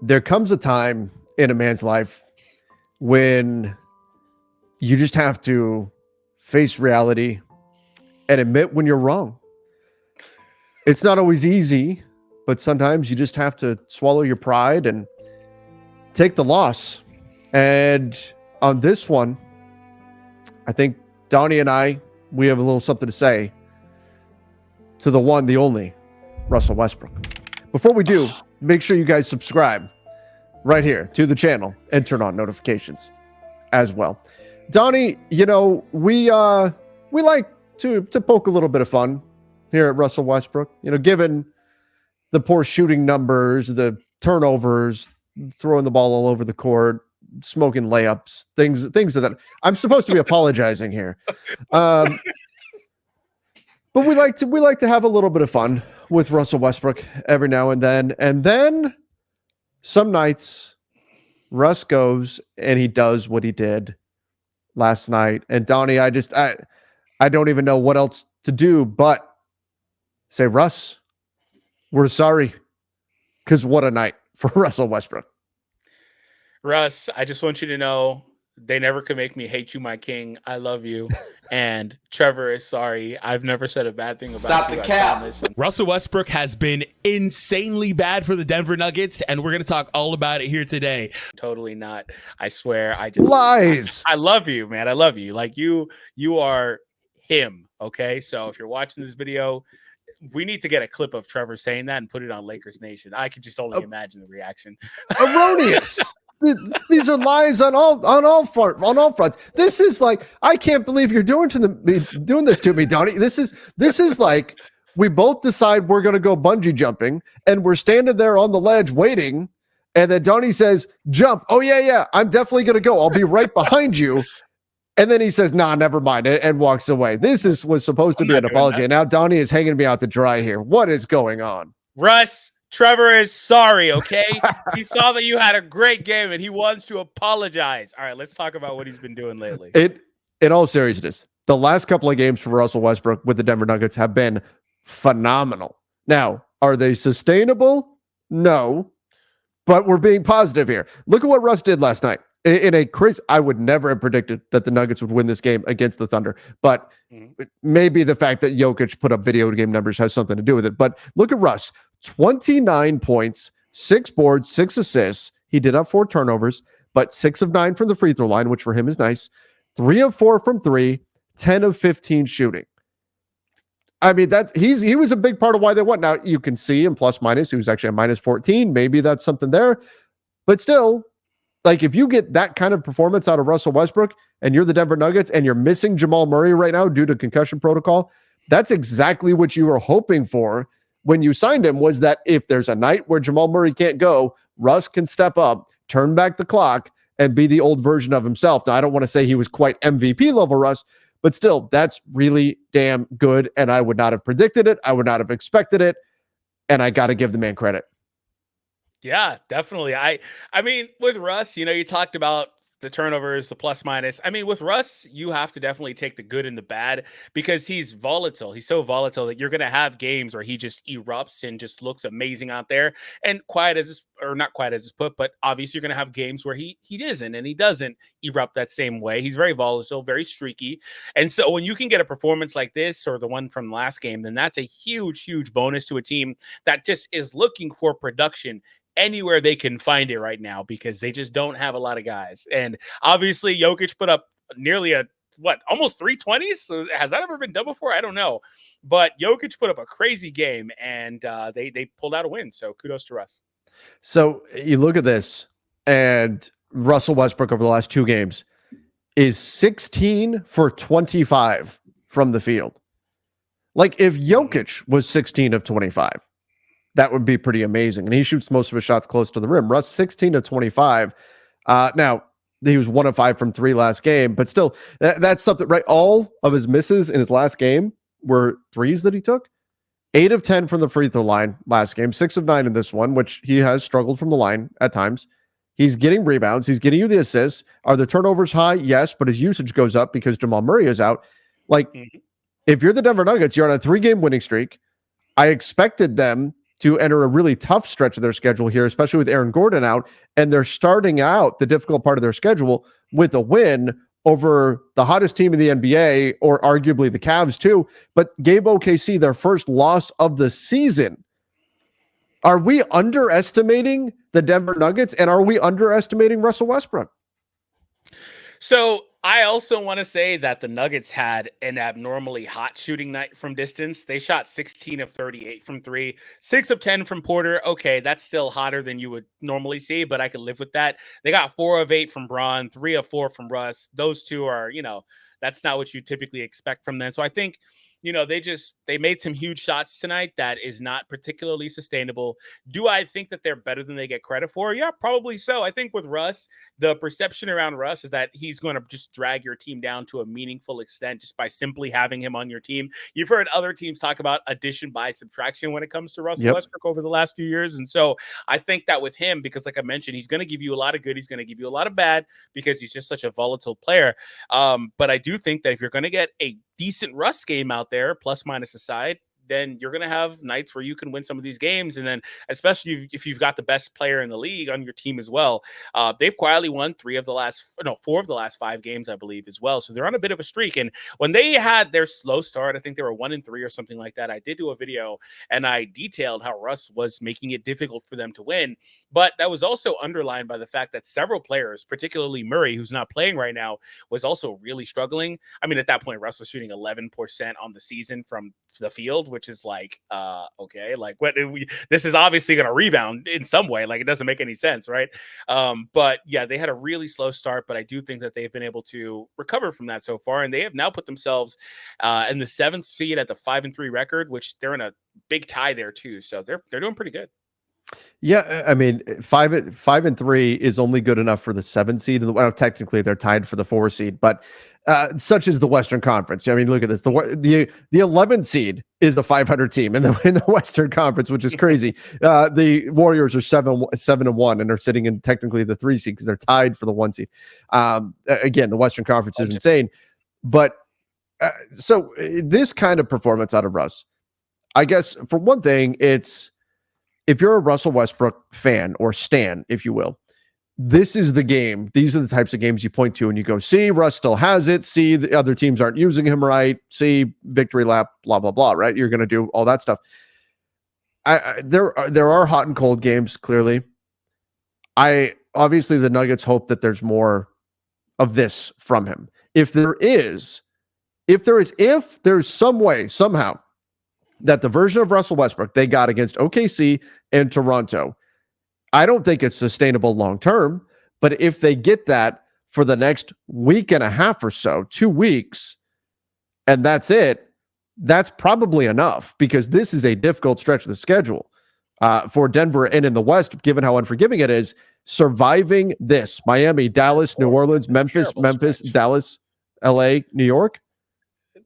there comes a time in a man's life when you just have to face reality and admit when you're wrong. It's not always easy, but sometimes you just have to swallow your pride and take the loss. And on this one, I think Donnie and we have a little something to say to the one, the only, Russell Westbrook. Before we do, make sure you guys subscribe right here to the channel and turn on notifications as well. Donnie, we like to poke a little bit of fun here at Russell Westbrook. Given the poor shooting numbers, the turnovers, throwing the ball all over the court, smoking layups, things of that. I'm supposed to be apologizing here. But we like to have a little bit of fun with Russell Westbrook every now and then. And then some nights Russ goes and he does what he did last night. And Donnie, I don't even know what else to do but say, Russ, we're sorry. Because what a night for Russell Westbrook. Russ, I just want you to know they never could make me hate you, my king. I love you. And Trevor is sorry. I've never said a bad thing about Stop you. the cap. Russell Westbrook has been insanely bad for the Denver Nuggets, and we're going to talk all about it here today. Totally not. I swear. Lies. I love you, man. I love you. Like you are him. Okay. So if you're watching this video, we need to get a clip of Trevor saying that and put it on Lakers Nation. I could just only imagine the reaction. Erroneous. These are lies on all fronts. This is like, I can't believe you're doing this to me, Donnie. This is like we both decide we're going to go bungee jumping, and we're standing there on the ledge waiting, and then Donnie says, "Jump!" Oh yeah, I'm definitely going to go. I'll be right behind you. And then he says, "Nah, never mind," and walks away. This was supposed to be an apology, and now Donnie is hanging me out to dry here. What is going on, Russ? Trevor is sorry, okay? He saw that you had a great game and he wants to apologize. All right, let's talk about what he's been doing lately. In all seriousness, the last couple of games for Russell Westbrook with the Denver Nuggets have been phenomenal. Now, are they sustainable? No, but we're being positive here. Look at what Russ did last night. In a crazy, I would never have predicted that the Nuggets would win this game against the Thunder, but maybe the fact that Jokic put up video game numbers has something to do with it. But look at Russ, 29 points, 6 boards, 6 assists. He did have 4 turnovers, but 6 of 9 from the free throw line, which for him is nice. 3 of 4 from 3, 10 of 15 shooting. I mean, he was a big part of why they won. Now you can see in plus minus, he was actually a minus 14. Maybe that's something there, but still, like if you get that kind of performance out of Russell Westbrook and you're the Denver Nuggets and you're missing Jamal Murray right now due to concussion protocol, that's exactly what you were hoping for when you signed him, was that if there's a night where Jamal Murray can't go, Russ can step up, turn back the clock, and be the old version of himself. Now, I don't want to say he was quite MVP level Russ, but still, that's really damn good, and I would not have predicted it. I would not have expected it, and I got to give the man credit. Yeah, definitely. I mean, with Russ, you talked about the turnovers, the plus minus. I mean, with Russ, you have to definitely take the good and the bad because he's volatile. He's so volatile that you're going to have games where he just erupts and just looks amazing out there, and not quiet as his put, but obviously you're going to have games where he isn't, and he doesn't erupt that same way. He's very volatile, very streaky. And so when you can get a performance like this or the one from last game, then that's a huge, huge bonus to a team that just is looking for production anywhere they can find it right now, because they just don't have a lot of guys. And obviously Jokic put up nearly almost 320s. So has that ever been done before? I don't know, but Jokic put up a crazy game, and they pulled out a win. So kudos to Russ. So you look at this, and Russell Westbrook over the last 2 games is 16 for 25 from the field. Like if Jokic was 16 of 25, that would be pretty amazing. And he shoots most of his shots close to the rim. Russ, 16 to 25. Now, he was 1 of 5 from 3 last game, but still, that's something, right? All of his misses in his last game were threes that he took. 8 of 10 from the free throw line last game, 6 of 9 in this one, which he has struggled from the line at times. He's getting rebounds. He's getting you the assists. Are the turnovers high? Yes, but his usage goes up because Jamal Murray is out. Like, if you're the Denver Nuggets, you're on a 3-game winning streak. I expected them to enter a really tough stretch of their schedule here, especially with Aaron Gordon out. And they're starting out the difficult part of their schedule with a win over the hottest team in the NBA, or arguably the Cavs too. But gave OKC their first loss of the season. Are we underestimating the Denver Nuggets, and are we underestimating Russell Westbrook? So I also want to say that the Nuggets had an abnormally hot shooting night from distance. They shot 16 of 38 from three, 6 of 10 from Porter. Okay, that's still hotter than you would normally see, but I could live with that. They got 4 of 8 from Braun, 3 of 4 from Russ. Those two are, that's not what you typically expect from them. So I think, they made some huge shots tonight that is not particularly sustainable. Do I think that they're better than they get credit for? Yeah, probably so. I think with Russ, the perception around Russ is that he's going to just drag your team down to a meaningful extent just by simply having him on your team. You've heard other teams talk about addition by subtraction when it comes to Russell Westbrook over the last few years. And so I think that with him, because like I mentioned, he's going to give you a lot of good, he's going to give you a lot of bad because he's just such a volatile player. But I do think that if you're going to get a decent Russ game out there, plus minus aside, then you're going to have nights where you can win some of these games. And then especially if you've got the best player in the league on your team as well, they've quietly won 4 of the last 5 games, I believe, as well. So they're on a bit of a streak. And when they had their slow start, I think they were 1-3 or something like that. I did do a video and I detailed how Russ was making it difficult for them to win. But that was also underlined by the fact that several players, particularly Murray, who's not playing right now, was also really struggling. I mean, at that point, Russ was shooting 11% on the season from the field, which is like, okay, like this is obviously going to rebound in some way. Like it doesn't make any sense, right? But yeah, they had a really slow start, but I do think that they've been able to recover from that so far, and they have now put themselves in the 7th seed at the 5-3 record, which they're in a big tie there too. So they're doing pretty good. Yeah, I mean, 5-3 is only good enough for the 7 seed. Well, technically, they're tied for the 4 seed, but such is the Western Conference. I mean, look at this: the 11 seed is a 500 team in the Western Conference, which is crazy. The Warriors are 7-1 and are sitting in technically the 3 seed because they're tied for the 1 seed. Again, the Western Conference is insane, but so this kind of performance out of Russ, I guess, for one thing, it's. If you're a Russell Westbrook fan or stan, if you will, this is the game. These are the types of games you point to and you go, see, Russ still has it. See, the other teams aren't using him right. See, victory lap, blah, blah, blah, right? You're going to do all that stuff. There are hot and cold games, clearly. Obviously, the Nuggets hope that there's more of this from him. If there's some way, somehow, that the version of Russell Westbrook they got against OKC and Toronto, I don't think it's sustainable long term. But if they get that for the next week and a half or so, 2 weeks, and that's it, that's probably enough, because this is a difficult stretch of the schedule for Denver and in the West, given how unforgiving it is. Surviving this, Miami, Dallas, New Orleans, Memphis, stretch. Dallas, LA, New York.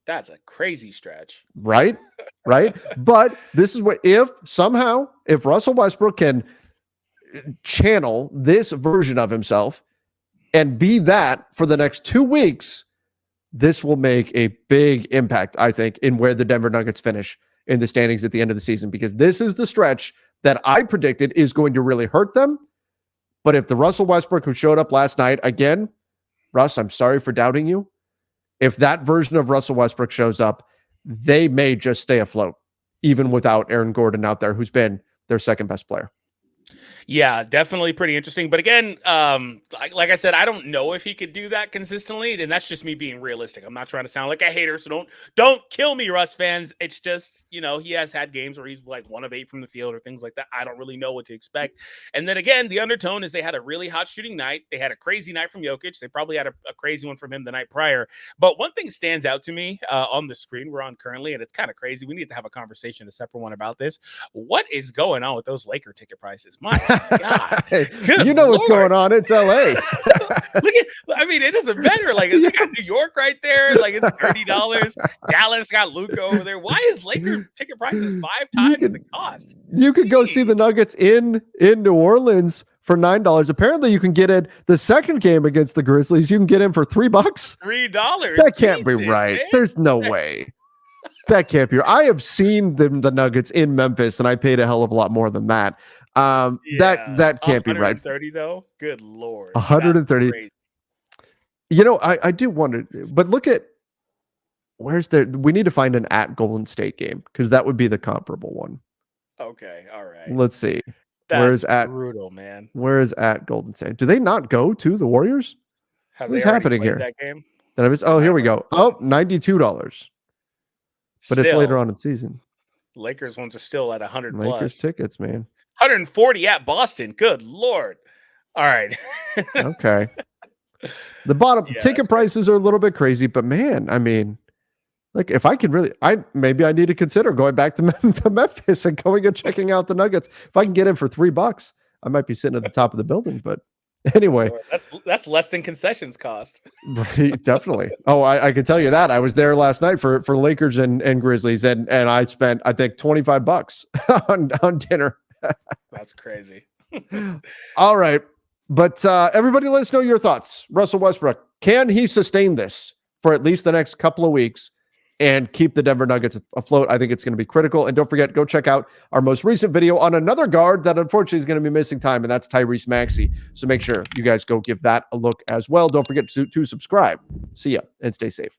That's a crazy stretch. Right. But this is what, if Russell Westbrook can channel this version of himself and be that for the next 2 weeks, this will make a big impact, I think, in where the Denver Nuggets finish in the standings at the end of the season, because this is the stretch that I predicted is going to really hurt them. But if the Russell Westbrook who showed up last night, again, Russ, I'm sorry for doubting you. If that version of Russell Westbrook shows up, they may just stay afloat, even without Aaron Gordon out there, who's been their second best player. Yeah, definitely pretty interesting. But again, like I said, I don't know if he could do that consistently, and that's just me being realistic. I'm not trying to sound like a hater, so don't kill me, Russ fans. It's just, he has had games where he's like 1 of 8 from the field or things like that. I don't really know what to expect. And then again, the undertone is they had a really hot shooting night. They had a crazy night from Jokic. They probably had a crazy one from him the night prior. But one thing stands out to me on the screen we're on currently, and it's kind of crazy. We need to have a conversation, a separate one about this. What is going on with those Laker ticket prices? My God. You know what's going on. It's LA. It doesn't matter. Like, they got New York right there. Like, it's $30. Dallas got Luka over there. Why is Laker ticket prices 5 times the cost? You could go see the Nuggets in New Orleans for $9. Apparently, you can get in the second game against the Grizzlies. You can get in for $3. $3. That can't be right. Man. There's no way. That can't be. I have seen the Nuggets in Memphis, and I paid a hell of a lot more than that. That can't be right. 130 though. Good lord. 130. You know, I do wonder, but look at we need to find an at Golden State game because that would be the comparable one. Okay, all right. Let's see. That's brutal, man. Where is at Golden State? Do they not go to the Warriors? What's happening here? That game? Here we go. Oh, $92. But it's later on in the season. Lakers ones are still at 100 Lakers plus. Tickets, man. 140 at Boston. Good lord. All right. Okay. The bottom ticket prices are a little bit crazy, but man, I mean, like if I could maybe I need to consider going back to Memphis and going and checking out the Nuggets. If I can get in for $3, I might be sitting at the top of the building. But anyway, that's less than concessions cost. Right, definitely. Oh, I can tell you that. I was there last night for Lakers and Grizzlies, and I spent I think $25 on dinner. That's crazy. All right. But everybody, let us know your thoughts. Russell Westbrook, can he sustain this for at least the next couple of weeks and keep the Denver Nuggets afloat? I think it's going to be critical. And don't forget, go check out our most recent video on another guard that unfortunately is going to be missing time, and that's Tyrese Maxey. So make sure you guys go give that a look as well. Don't forget to subscribe. See ya and stay safe.